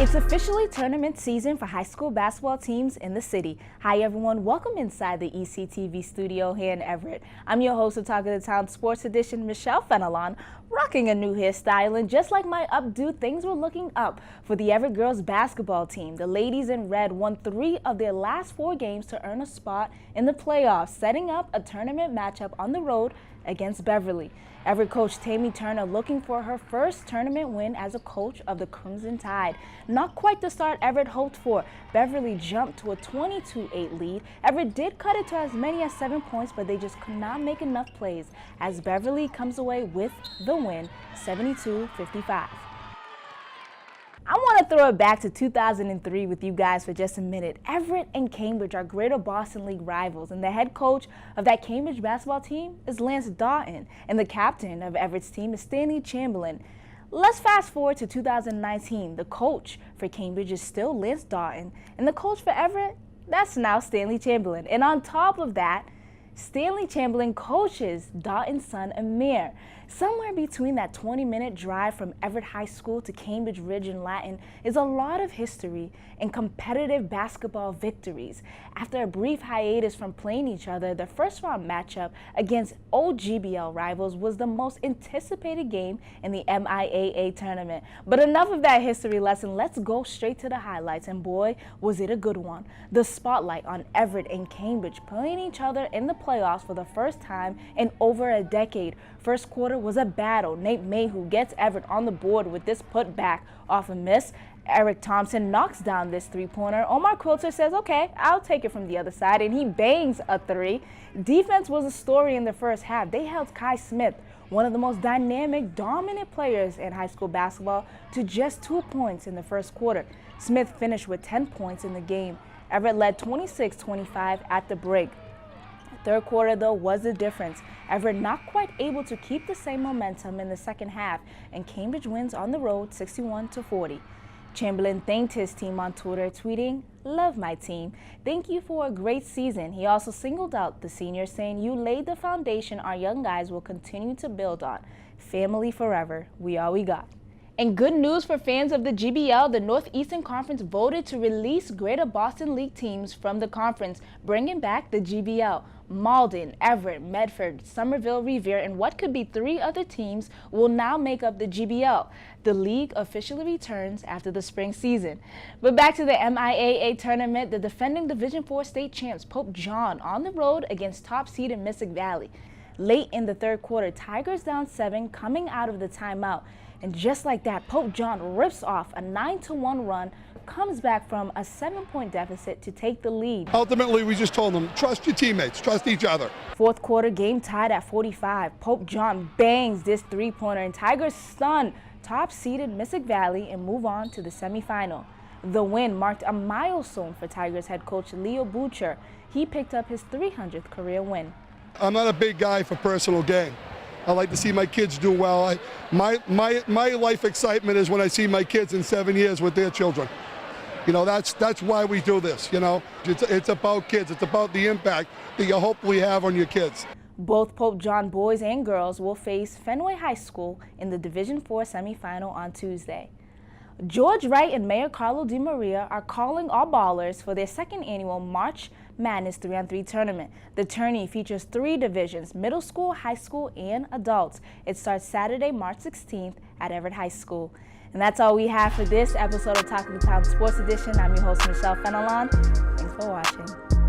It's officially tournament season for high school basketball teams in the city. Hi everyone, welcome inside the ECTV studio here in Everett. I'm your host of Talk of the Town Sports Edition, Michelle Fenelon, rocking a new hairstyle, and just like my updo, things were looking up for the Everett girls basketball team. The ladies in red won 3 of their last 4 games to earn a spot in the playoffs, setting up a tournament matchup on the road against Beverly. Everett coach Tammy Turner looking for her first tournament win as a coach of the Crimson Tide. Not quite the start Everett hoped for. Beverly jumped to a 22-8 lead. Everett did cut it to as many as 7 points, but they just could not make enough plays as Beverly comes away with the win, 72-55. I want to throw it back to 2003 with you guys for just a minute. Everett and Cambridge are Greater Boston League rivals, and the head coach of that Cambridge basketball team is Lance Doughton, and the captain of Everett's team is Stanley Chamberlain. Let's fast forward to 2019. The coach for Cambridge is still Lance Doughton, and the coach for Everett, that's now Stanley Chamberlain. And on top of that, Stanley Chamberlain coaches Doughton's son Amir. Somewhere between that 20-minute drive from Everett High School to Cambridge Ridge and Latin is a lot of history and competitive basketball victories. After a brief hiatus from playing each other, the first round matchup against old GBL rivals was the most anticipated game in the MIAA tournament. But enough of that history lesson, let's go straight to the highlights, and boy, was it a good one. The spotlight on Everett and Cambridge playing each other in the playoffs for the first time in over a decade. First quarter was a battle. Nate Mayhew gets Everett on the board with this putback off a miss. Eric Thompson knocks down this three-pointer. Omar Quilter says, okay, I'll take it from the other side, and he bangs a 3. Defense was a story in the first half. They held Kai Smith, one of the most dynamic, dominant players in high school basketball, to just 2 points in the first quarter. Smith finished with 10 points in the game. Everett led 26-25 at the break. Third quarter, though, was the difference. Everett not quite able to keep the same momentum in the second half, and Cambridge wins on the road 61-40. Chamberlain thanked his team on Twitter, tweeting, "Love my team. Thank you for a great season." He also singled out the seniors, saying, "You laid the foundation our young guys will continue to build on. Family forever. We all we got." And good news for fans of the GBL, the Northeastern Conference voted to release Greater Boston League teams from the conference, bringing back the GBL. Malden, Everett, Medford, Somerville, Revere, and what could be 3 other teams will now make up the GBL. The league officially returns after the spring season. But back to the MIAA tournament, the defending Division IV state champs Pope John on the road against top seed in Mystic Valley. Late in the third quarter, Tigers down 7 coming out of the timeout. And just like that, Pope John rips off a 9-1 run, comes back from a 7-point deficit to take the lead. Ultimately, we just told them, trust your teammates, trust each other. Fourth quarter, game tied at 45. Pope John bangs this 3-pointer, and Tigers stun top-seeded Mystic Valley and move on to the semifinal. The win marked a milestone for Tigers head coach Leo Butcher. He picked up his 300th career win. I'm not a big guy for personal gain. I like to see my kids do well. My life excitement is when I see my kids in 7 years with their children. You know, that's why we do this, you know. It's about kids. It's about the impact that you hopefully have on your kids. Both Pope John boys and girls will face Fenway High School in the Division IV semifinal on Tuesday. George Wright and Mayor Carlo DeMaria are calling all ballers for their second annual March Madness 3-on-3 tournament. The tourney features 3 divisions, middle school, high school, and adults. It starts Saturday, March 16th at Everett High School. And that's all we have for this episode of Talk of the Town Sports Edition. I'm your host, Michelle Fenelon. Thanks for watching.